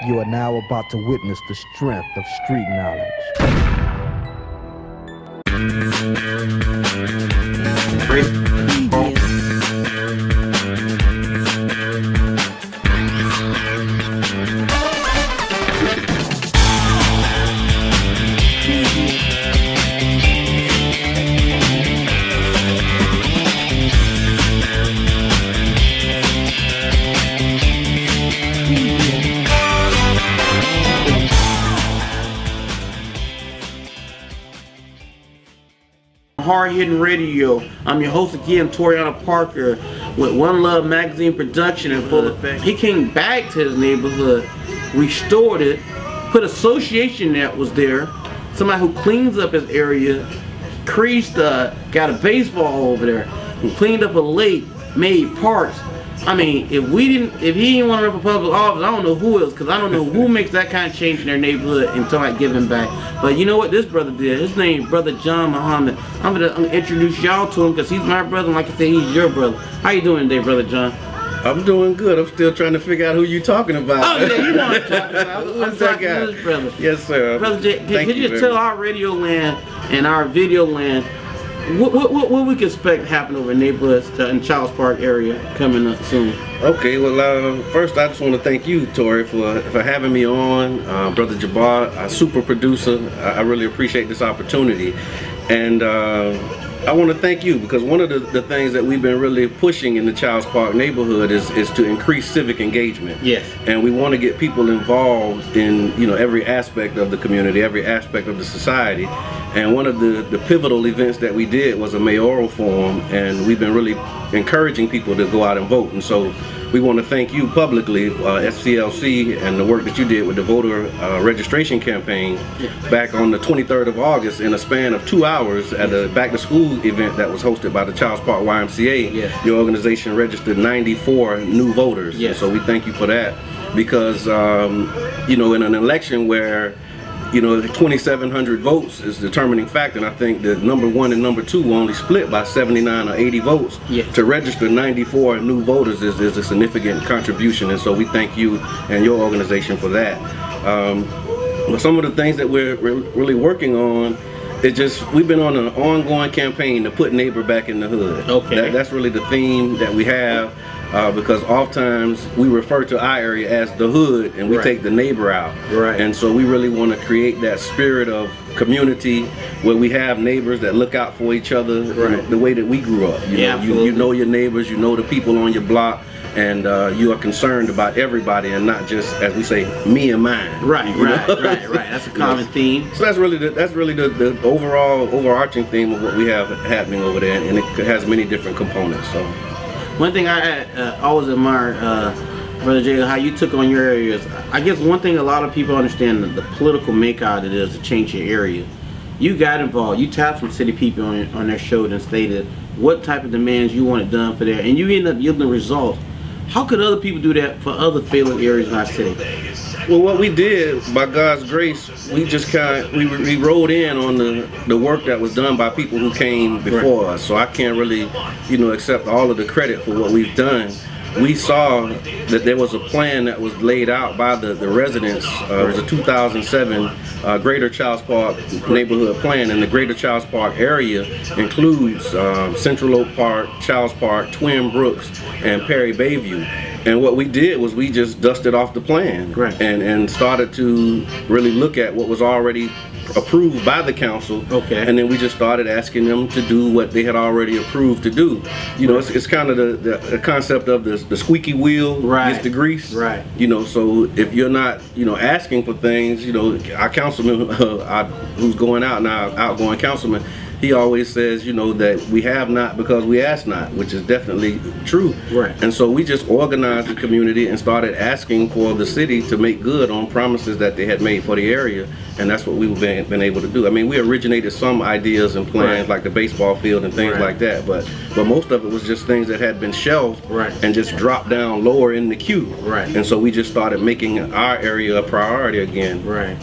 You are now about to witness the strength of street knowledge. Hard Hitting Radio. I'm your host again, Tori Park, with One Love Magazine production in full effect. He came back to his neighborhood, restored it, put association that was there, somebody who cleans up his area, creased, got a baseball over there, cleaned up a lake, made parks. I mean, if he didn't want to run for public office, I don't know who else, because I don't know who makes that kind of change in their neighborhood until I give him back. But you know what this brother did? His name is Brother John Muhammad. I'm gonna introduce y'all to him because he's my brother, and like I said, he's your brother. How you doing today, Brother John? I'm doing good. I'm still trying to figure out who you're talking about. Oh yeah, you know what I'm talking about. I'm talking to this brother. Yes, sir. Brother J, can you just tell our radio land and our video land what we can expect happen over in neighborhoods in Charles Park area coming up soon? Okay, well, first I just want to thank you, Tori, for having me on. Brother Jabbar, a super producer. I really appreciate this opportunity. And I want to thank you because one of the things that we've been really pushing in the Charles Park neighborhood is to increase civic engagement. Yes. And we want to get people involved in every aspect of the community, every aspect of the society. And one of the pivotal events that we did was a mayoral forum, and we've been really encouraging people to go out and vote. And so we want to thank you publicly, SCLC, and the work that you did with the voter registration campaign back on the 23rd of August in a span of 2 hours at a back-to-school event that was hosted by the Charles Park YMCA. Yes. Your organization registered 94 new voters. Yes. So we thank you for that because, in an election where 2,700 votes is the determining factor, and I think that number one and number two were only split by 79 or 80 votes. Yes. To register 94 new voters is a significant contribution, and so we thank you and your organization for that. But some of the things that we're really working on is just we've been on an ongoing campaign to put neighbor back in the hood. Okay. That's really the theme that we have. Because oftentimes we refer to our area as the hood and we take the neighbor out. Right. And so we really want to create that spirit of community where we have neighbors that look out for each other the way that we grew up. You know your neighbors, you know the people on your block, and you are concerned about everybody and not just, as we say, me and mine. Right. That's a common theme. So that's really the overall overarching theme of what we have happening over there, and it has many different components. So. One thing I always admire, Brother Jay, how you took on your areas. I guess one thing a lot of people understand the political makeout it is to change your area. You got involved. You tapped some city people on their show and stated what type of demands you wanted done for there, and you ended up yielding results. How could other people do that for other failing areas in our city? Well, what we did, by God's grace, we just we rode in on the work that was done by people who came before us. So I can't really, accept all of the credit for what we've done. We saw that there was a plan that was laid out by the residents. It was a 2007 Greater Charles Park neighborhood plan, and the Greater Charles Park area includes Central Oak Park, Charles Park, Twin Brooks, and Perry Bayview. And what we did was we just dusted off the plan and started to really look at what was already approved by the council. Okay. And then we just started asking them to do what they had already approved to do. It's kind of the concept of the squeaky wheel gets the grease. Right. So if you're not, asking for things, our councilman who's going out now, outgoing councilman, he always says, that we have not because we ask not, which is definitely true. Right. And so we just organized the community and started asking for the city to make good on promises that they had made for the area, and that's what we've been able to do. I mean, we originated some ideas and plans like the baseball field and things like that, but most of it was just things that had been shelved and just dropped down lower in the queue. Right. And so we just started making our area a priority again. Right.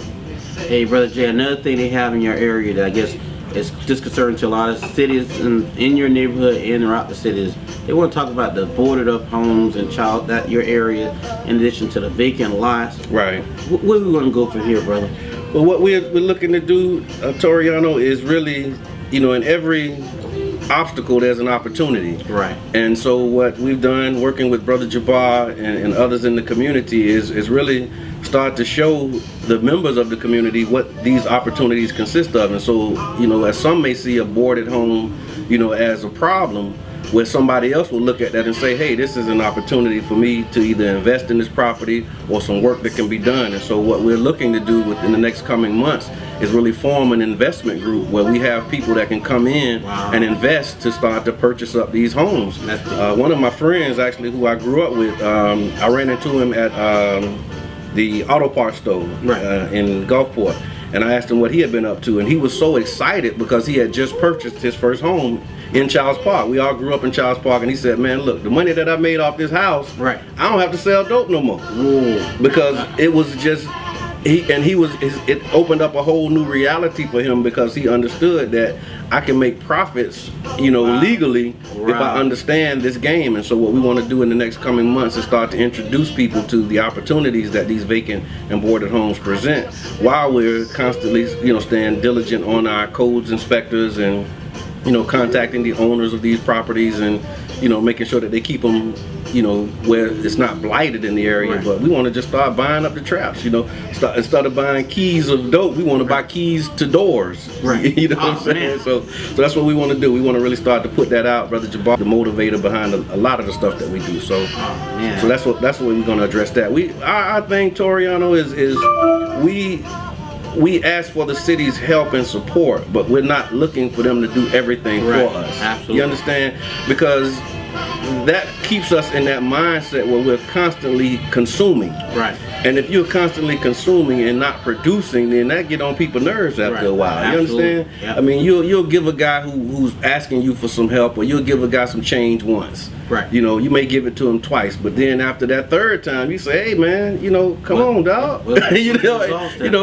Hey, Brother Jay, another thing they have in your area that I guess is disconcerting to a lot of cities in your neighborhood and throughout the cities. They want to talk about the boarded up homes and your area, in addition to the vacant lots. Right. Where are we going to go from here, brother? Well, what we're looking to do, Toriano, is really, in every obstacle there's an opportunity. Right. And so what we've done, working with Brother Jabbar and others in the community, is really start to show the members of the community what these opportunities consist of. And so, as some may see a boarded home, as a problem, where somebody else will look at that and say, hey, this is an opportunity for me to either invest in this property or some work that can be done. And so what we're looking to do within the next coming months is really form an investment group where we have people that can come in and invest to start to purchase up these homes. One of my friends, actually, who I grew up with, I ran into him at the auto parts store in Gulfport. And I asked him what he had been up to, and he was so excited because he had just purchased his first home in Childs Park. We all grew up in Childs Park, and he said, man, look, the money that I made off this house, I don't have to sell dope no more. Because it was just, it opened up a whole new reality for him, because he understood that I can make profits, legally if I understand this game. And so what we want to do in the next coming months is start to introduce people to the opportunities that these vacant and boarded homes present, while we're constantly, staying diligent on our codes inspectors and, contacting the owners of these properties and, making sure that they keep them, where it's not blighted in the area. But we want to just start buying up the traps, instead of buying keys of dope, we want to buy keys to doors. You know what I'm saying? So that's what we want to do. We want to really start to put that out, Brother Jabbar, the motivator behind a lot of the stuff that we do. So that's what we're going to address that. Our thing, Toriano, is we ask for the city's help and support, but we're not looking for them to do everything for us. Absolutely. You understand? Because that keeps us in that mindset where we're constantly consuming. And if you're constantly consuming and not producing, then that get on people's nerves after a while. Absolutely. You understand? I mean, you'll give a guy who's asking you for some help, or you'll give a guy some change once. You may give it to him twice, but then after that third time, you say, hey man, come on, dog.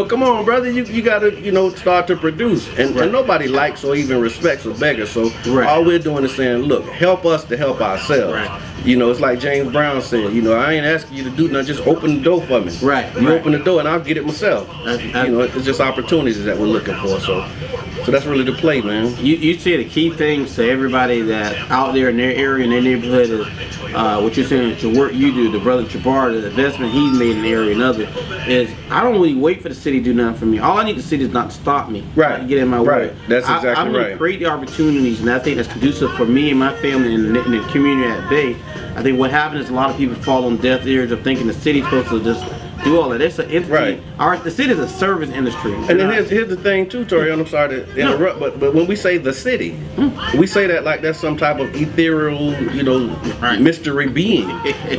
Come on, brother, you gotta, start to produce. And nobody likes or even respects a beggar. So all we're doing is saying, look, help us to help ourselves. It's like James Brown said, I ain't asking you to do nothing, just open the door for me. You open the door and I'll get it myself. It's just opportunities that we're looking for. So that's really the play, man. You say the key things to everybody that out there in their area, in their neighborhood, is what you're saying, the work you do, the Brother Jabbar, the investment he's made in the area and other, is I don't really wait for the city to do nothing for me. All I need the city is not to stop me, to get in my way. That's exactly I'm going to create the opportunities, and I think that's conducive for me and my family and the community at Bay. I think what happens is a lot of people fall on deaf ears of thinking the city's supposed to just do all that. It's an entity. The city is a service industry. And then here's the thing too, Tori, I'm sorry to interrupt, but when we say the city, we say that like that's some type of ethereal, mystery being.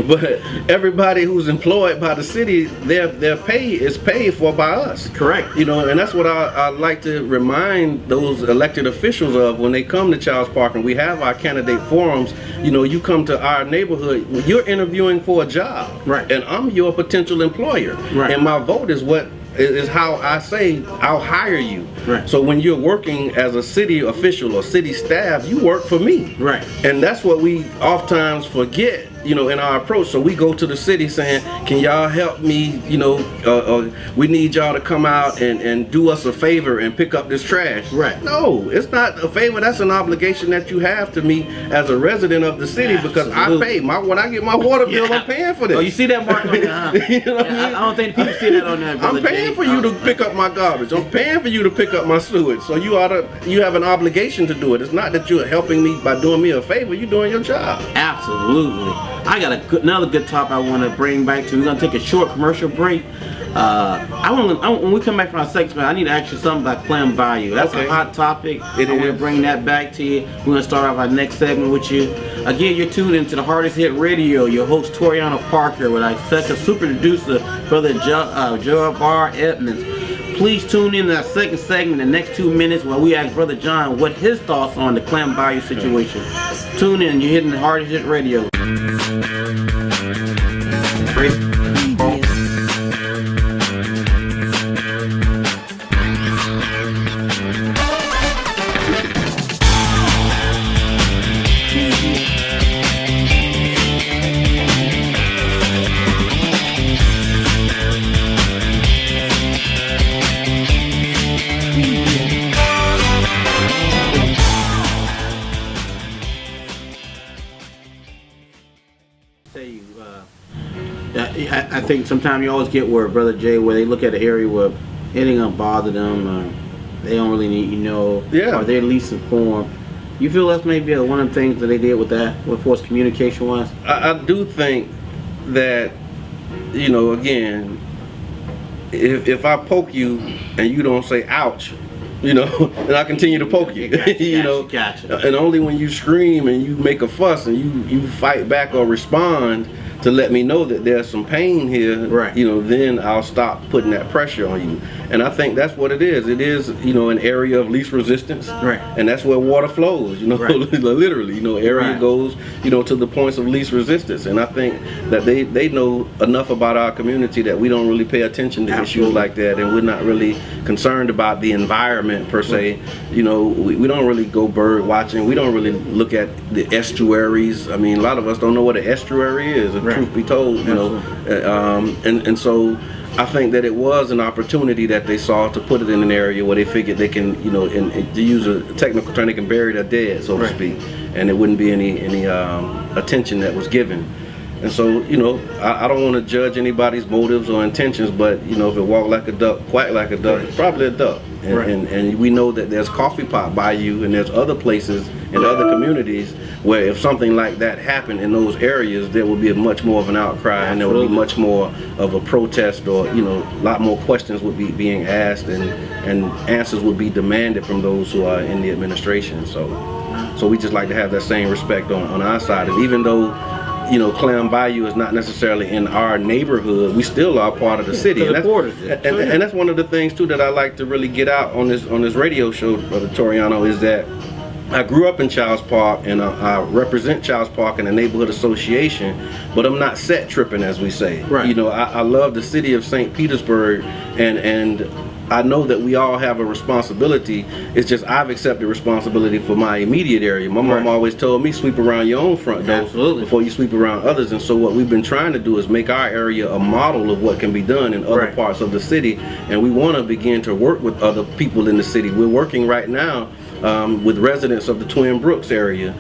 But everybody who's employed by the city, their pay is paid for by us. Correct. And that's what I like to remind those elected officials of when they come to Childs Park and we have our candidate forums. You come to our neighborhood, you're interviewing for a job. And I'm your potential employer. And my vote is how I say I'll hire you. So when you're working as a city official or city staff, you work for me. And that's what we oftentimes forget, in our approach. So we go to the city saying, can y'all help me, we need y'all to come out and do us a favor and pick up this trash. No, it's not a favor. That's an obligation that you have to me as a resident of the city, because I pay when I get my water bill, I'm paying for this. Oh, you see that mark on there, huh? I don't think people see that on there. I'm paying for you to pick up my garbage. I'm paying for you to pick up my sewage. So you have an obligation to do it. It's not that you're helping me by doing me a favor. You're doing your job. Absolutely. I got another good topic I want to bring back to. We're going to take a short commercial break. When we come back from our segment, I need to ask you something about Clam Bayou. That's a hot topic. I want to bring that back to you. We're going to start off our next segment with you. Again, you're tuned into the Hardest Hit Radio. Your host, Toriano Parker, with our second super producer, Brother Jabbar Edmonds. Please tune in to our second segment in the next 2 minutes while we ask Brother John what his thoughts on the Clam Bayou situation. Tune in. You're hitting the Hardest Hit Radio. I think sometimes you always get where Brother Jay, where they look at an area where it ain't gonna bother them, they don't really need, or they're at least informed. You feel that's maybe one of the things that they did with that, with forced communication wise? I do think that, again, if I poke you and you don't say ouch, and I continue to poke you, Gotcha. And only when you scream and you make a fuss and you fight back or respond to let me know that there's some pain here, right? Then I'll stop putting that pressure on you. And I think that's what it is. It is, an area of least resistance, right? And that's where water flows, right. Literally, area right. goes, to the points of least resistance. And I think that they know enough about our community that we don't really pay attention to Absolutely. issues like that, and we're not really concerned about the environment per se. We don't really go bird watching. We don't really look at the estuaries. I mean, a lot of us don't know what an estuary is. Right. Truth be told, and so I think that it was an opportunity that they saw to put it in an area where they figured they can, and to use a technical term, they can bury their dead, so to speak, and there wouldn't be any attention that was given. And so, I don't want to judge anybody's motives or intentions, but if it walk like a duck, quack like a duck, it's probably a duck. And we know that there's Coffee Pot Bayou and there's other places in other communities where if something like that happened in those areas, there would be much more of an outcry. Absolutely. And there would be much more of a protest, or a lot more questions would be being asked, and answers would be demanded from those who are in the administration. So we just like to have that same respect on our side. And even though Clam Bayou is not necessarily in our neighborhood, we still are part of the city. And that's one of the things too that I like to really get out on this radio show, Brother Toriano, is that I grew up in Childs Park, and I represent Childs Park in the neighborhood association, but I'm not set tripping, as we say. Right. I love the city of St. Petersburg, and I know that we all have a responsibility. It's just I've accepted responsibility for my immediate area. My mom always told me, sweep around your own front door before you sweep around others. And so what we've been trying to do is make our area a model of what can be done in other parts of the city. And we want to begin to work with other people in the city. We're working right now with residents of the Twin Brooks area.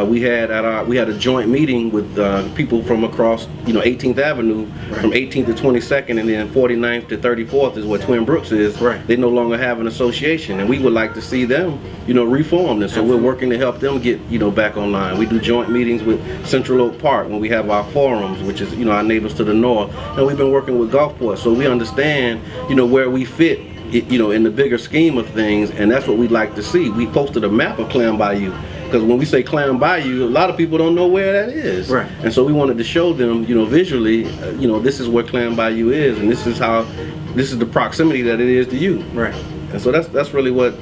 We had a joint meeting with people from across 18th Avenue, from 18th to 22nd, and then 49th to 34th is where Twin Brooks is. They no longer have an association, and we would like to see them reformed. And so we're working to help them get back online. We do joint meetings with Central Oak Park when we have our forums, which is our neighbors to the north, and we've been working with Gulfport, so we understand where we fit in the bigger scheme of things, and that's what we'd like to see. We posted a map of Clam Bayou, because when we say Clam Bayou, a lot of people don't know where that is. And so we wanted to show them, visually, this is where Clam Bayou is, and this is the proximity that it is to you. And so that's really what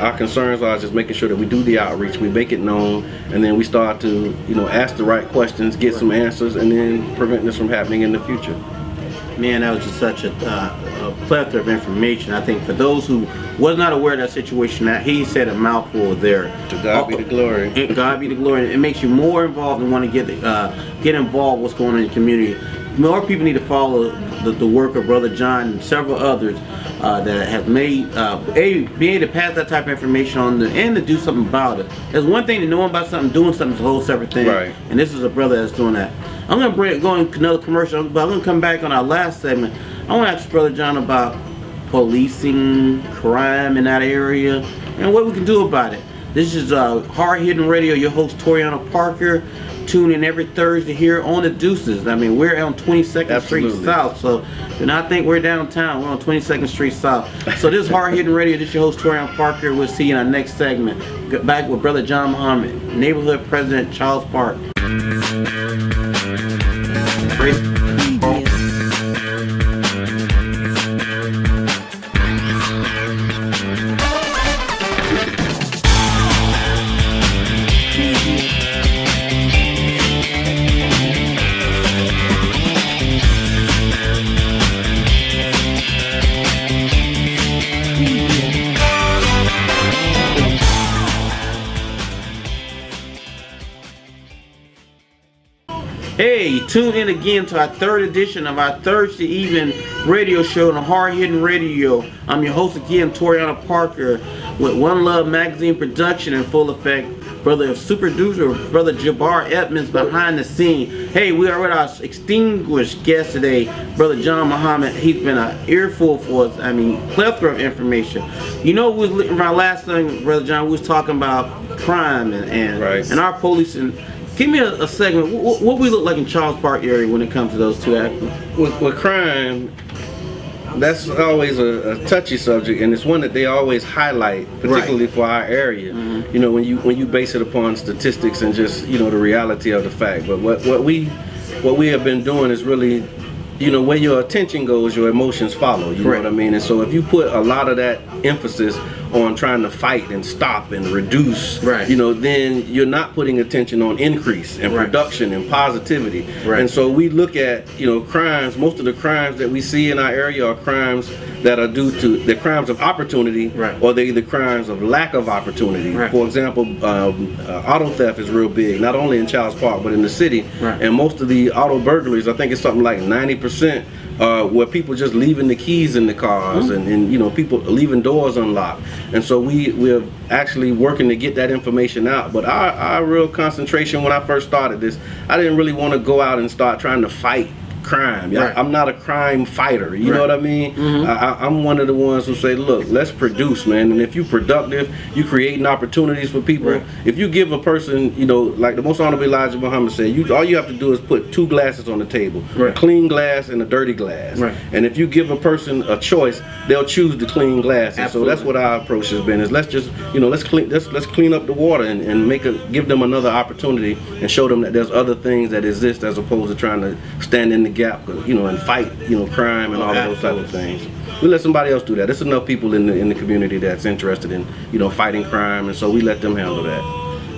our concerns are, just making sure that we do the outreach, we make it known, and then we start to ask the right questions, get some answers, and then prevent this from happening in the future. Man, that was just such a plethora of information. I think for those who was not aware of that situation, that he said a mouthful there. To God be the glory. And God be the glory. It makes you more involved and want to get involved with what's going on in the community. More people need to follow the work of Brother John and several others that have made be able to pass that type of information on and to do something about it. There's one thing to know about something, doing something is a whole separate thing. And this is a brother that's doing that. I'm going to go into another commercial, but I'm going to come back on our last segment. I want to ask Brother John about policing, crime in that area, and what we can do about it. This is Hard Hitting Radio, your host Toriano Parker. Tune in every Thursday here on the Deuces. I mean, we're on 22nd Street South, so do not think we're downtown. We're on 22nd Street South. So this is Hard Hitting Radio. This is your host Toriano Parker. We'll see you in our next segment. Get back with Brother John Muhammad, Neighborhood President, Childs Park. Hey, tune in again to our third edition of our Thursday evening radio show on Hard Hitting Radio. I'm your host again, Toriano Parker, with One Love Magazine production in full effect. Brother Super Duper, Brother Jabbar Edmonds behind the scene. Hey, we are with our extinguished guest today, Brother John Muhammad. He's been an earful for us. I mean, plethora of information. You know, my last thing, Brother John, we was talking about crime and our police. And give me a segment. What we look like in Charles Park area when it comes to those two actors? With crime, that's always a touchy subject, and it's one that they always highlight, particularly for our area. You know, when you base it upon statistics and just, you know, the reality of the fact. But what we have been doing is really, you know, where your attention goes, your emotions follow. You know what I mean? And so if you put a lot of that emphasis on trying to fight and stop and reduce, you know, then you're not putting attention on increase and production and positivity. And so we look at, you know, crimes. Most of the crimes that we see in our area are crimes that are due to the crimes of opportunity, or they're the crimes of lack of opportunity. For example, auto theft is real big, not only in Charles Park but in the city. And most of the auto burglaries, I think it's something like 90%. Where people just leaving the keys in the cars and you know, people leaving doors unlocked. And so we're actually working to get that information out. But our real concentration when I first started this, I didn't really want to go out and start trying to fight crime. I'm not a crime fighter, you know what I mean? I'm one of the ones who say, look, let's produce, man, and if you're productive, you creating opportunities for people. If you give a person, you know, like the Most Honorable Elijah Muhammad said, all you have to do is put two glasses on the table, a clean glass and a dirty glass. And if you give a person a choice, they'll choose the clean glass. And so that's what our approach has been, is let's just, you know, let's clean up the water and give them another opportunity and show them that there's other things that exist, as opposed to trying to stand in the gap, you know, and fight, you know, crime and all of those type of things. We let somebody else do that. There's enough people in the community that's interested in, you know, fighting crime, and so we let them handle that.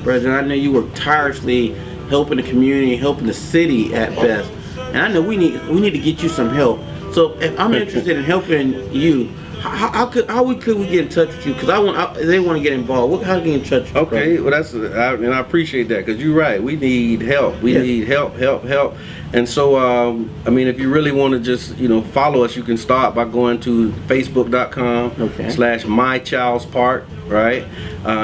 President, I know you work tirelessly helping the community, helping the city at best, and I know we need to get you some help. So if I'm interested in helping you, how could we get in touch with you? Because they want to get involved. How can you get in touch with you? Okay, well and I appreciate that, because you're right. We need help. We need help. And so, I mean, if you really want to just, you know, follow us, you can start by going to facebook.com/mychildspark, right?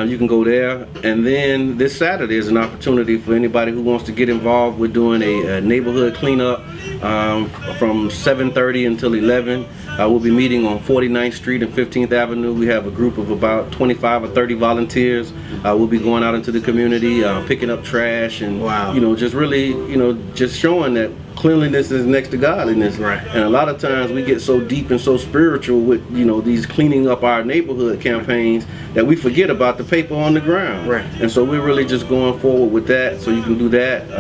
You can go there. And then this Saturday is an opportunity for anybody who wants to get involved. We're doing a neighborhood cleanup from 7:30 until 11. We'll be meeting on 49th Street and 15th Avenue. We have a group of about 25 or 30 volunteers. We'll be going out into the community, picking up trash, and you know, just really, you know, just showing that cleanliness is next to godliness. And a lot of times we get so deep and so spiritual with, you know, these cleaning up our neighborhood campaigns that we forget about the paper on the ground. And so we're really just going forward with that. So you can do that.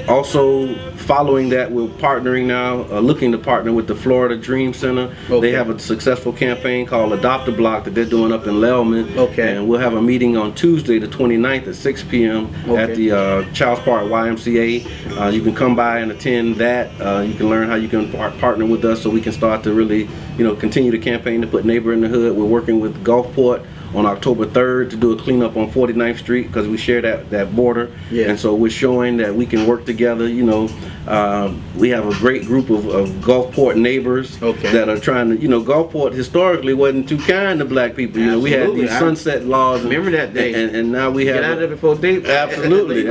Also, following that, we're partnering now, looking to partner with the Florida Dream Center. They have a successful campaign called Adopt a Block that they're doing up in Lelman. And we'll have a meeting on Tuesday the 29th at 6 p.m. at the Charles Park YMCA. You can come by and attend that. You can learn how you can partner with us, so we can start to really, you know, continue the campaign to put Neighbor in the Hood. We're working with Gulfport on October 3rd to do a cleanup on 49th Street, because we share that border. And so we're showing that we can work together. You know, we have a great group of Gulfport neighbors that are trying to, you know, Gulfport historically wasn't too kind to black people. You know, we had these sunset laws. Remember that day. And now we have. Get out of there before daylight. Absolutely.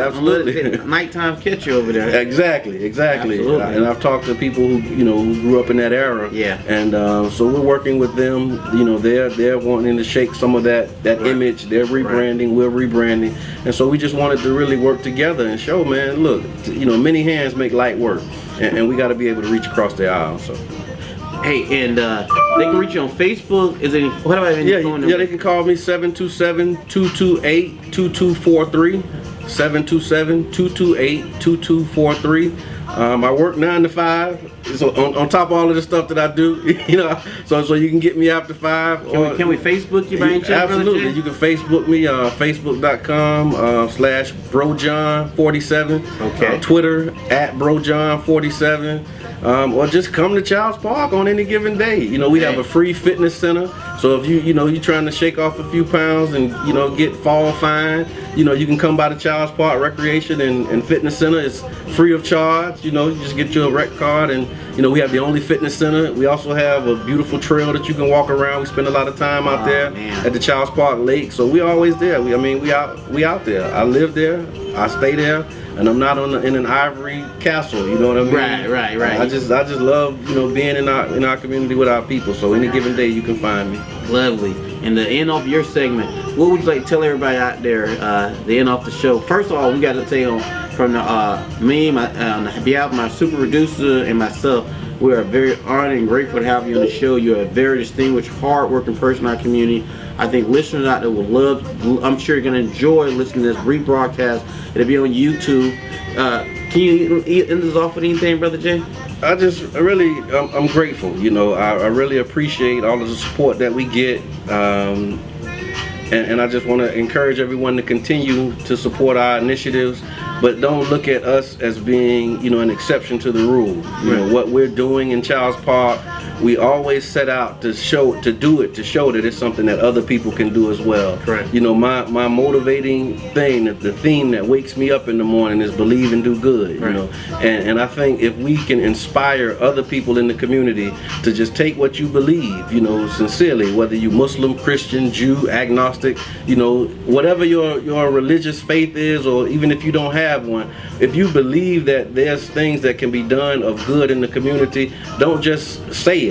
Nighttime catch you over there. Exactly. And I've talked to people who, you know, who grew up in that era. And so we're working with them. You know, they're wanting to shake some of that image. They're rebranding, we're rebranding, and so we just wanted to really work together and show, man, look, you know, many hands make light work, and we got to be able to reach across the aisle. So, hey, and they can reach you on Facebook. Is there any, what about any phone number? They can call me 727-228-2243. 727-228-2243. I work 9 to 5. So on top of all of the stuff that I do, you know, so you can get me after 5. Can we Facebook you by any chance? Absolutely. You can Facebook me, facebook.com/brojohn47. Twitter @brojohn47. or just come to Child's Park on any given day. You know, we have a free fitness center. So if you're trying to shake off a few pounds and, get fall fine, you can come by the Child's Park Recreation and Fitness Center. It's free of charge. You just get your rec card, and we have the only fitness center. We also have a beautiful trail that you can walk around. We spend a lot of time out there at the Child's Park Lake. So we always there. We out there. I live there. I stay there. And I'm not in an ivory castle, you know what I mean? Right. I just love, being in our community with our people. So any given day you can find me. Lovely. And to end off your segment, what would you like to tell everybody out there to end off the show? First of all, we got to say from on behalf of my super producer and myself, we are very honored and grateful to have you on the show. You're a very distinguished, hard-working person in our community. I think listeners out there will love, I'm sure you're going to enjoy listening to this rebroadcast. It'll be on YouTube. Can you end this off with anything, Brother Jay? I'm grateful. I really appreciate all of the support that we get. And I just want to encourage everyone to continue to support our initiatives, but don't look at us as being, an exception to the rule. What we're doing in Child's Park, we always set out to show that it's something that other people can do as well. Right. My motivating thing, the theme that wakes me up in the morning is believe and do good. Right. And I think if we can inspire other people in the community to just take what you believe, sincerely, whether you Muslim, Christian, Jew, agnostic, whatever your religious faith is, or even if you don't have one, if you believe that there's things that can be done of good in the community, don't just say it,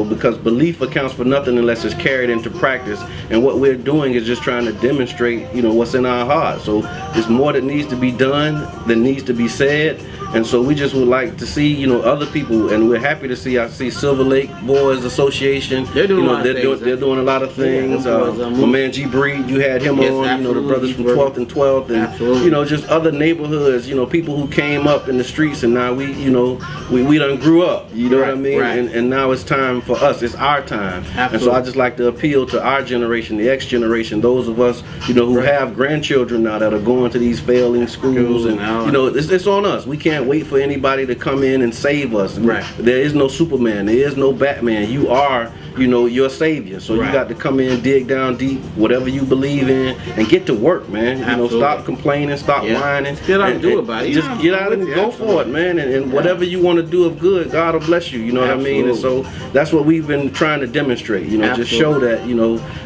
because belief accounts for nothing unless it's carried into practice. And what we're doing is just trying to demonstrate, what's in our hearts. So there's more that needs to be done than needs to be said. And so we just would like to see, other people, and we're happy to see. I see Silver Lake Boys Association. They're doing a lot of things. They're doing a lot of things. Yeah, my man G Breed, you had him on. The brothers from 12th and 12th, and absolutely. Just other neighborhoods. People who came up in the streets, and now we done grew up. You know what I mean? Right. And now it's time for us. It's our time. Absolutely. And so I just like to appeal to our generation, the X generation, those of us, who have grandchildren now that are going to these failing schools, and it's on us. We can't wait for anybody to come in and save us. Right. There is no Superman. There is no Batman. You are, your savior. So you got to come in, dig down deep, whatever you believe in, and get to work, man. Stop complaining, stop whining. Get out and do about it. Just get out and go for it, man. And whatever you want to do of good, God will bless you. You know what I mean? And so that's what we've been trying to demonstrate. Just show that,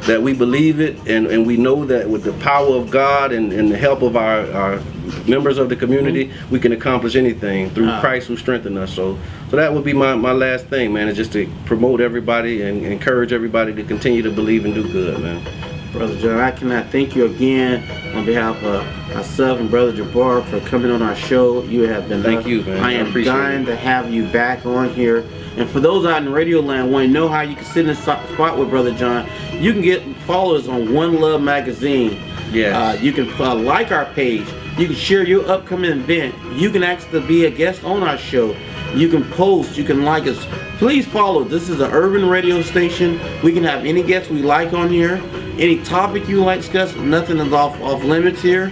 that we believe it, and we know that with the power of God and the help of our members of the community, we can accomplish anything through Christ who strengthened us. So that would be my last thing, man, is just to promote everybody and encourage everybody to continue to believe and do good, man. Brother John, I cannot thank you again on behalf of myself and Brother Jabbar for coming on our show. You have been Thank you, man. I am dying to have you back on here. And for those out in Radio Land want to know how you can sit in a spot with Brother John, you can follow us on One Love Magazine. Yes. You can like our page. You can share your upcoming event. You can ask to be a guest on our show. You can post. You can like us. Please follow. This is an urban radio station. We can have any guests we like on here. Any topic you like to discuss. Nothing is off limits here.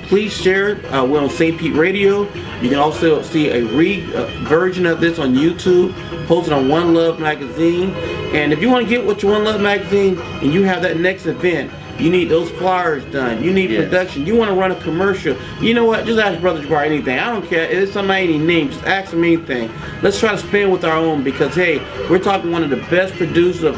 Please share it. We're on St. Pete Radio. You can also see a version of this on YouTube, posted on One Love Magazine. And if you want to get with your One Love Magazine and you have that next event, you need those flyers done. You need production. You want to run a commercial. You know what? Just ask Brother Jabbar anything. I don't care. If it's somebody any name, just ask him anything. Let's try to spin with our own, because hey, we're talking one of the best producers of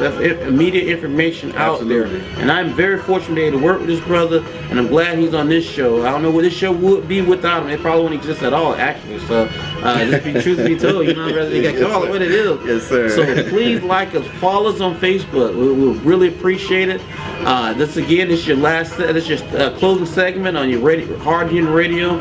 media information out there. And I'm very fortunate to work with this brother, and I'm glad he's on this show. I don't know what this show would be without him. It probably wouldn't exist at all, actually. So just be truth be told, brother, you got to call it what it is. Yes, sir. So please like us, follow us on Facebook. We'll really appreciate it. This is your closing segment on your Hard Hitting Radio.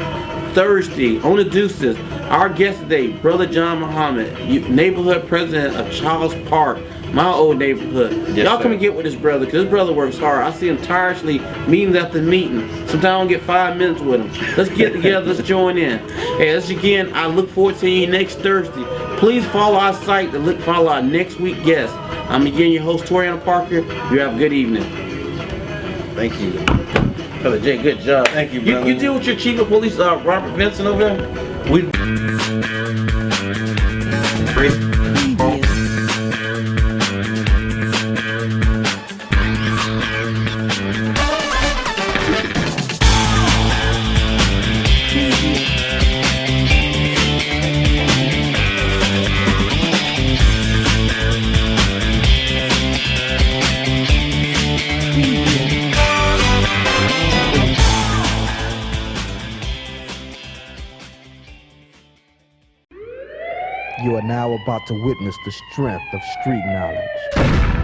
Thursday on the Deuces, our guest today, Brother John Muhammad, neighborhood president of Child's Park, my old neighborhood. Yes, y'all come and get with this brother, because this brother works hard. I see him tirelessly, meetings after meeting. Sometimes I don't get 5 minutes with him. Let's get together, let's join in. Hey, I look forward to seeing you next Thursday. Please follow our site to follow our next week guest. I'm again your host, Tori Parker. You have a good evening. Thank you. Brother Jay, good job. Thank you, brother. You deal with your chief of police, Robert Vincent, over there? We You are now about to witness the strength of street knowledge.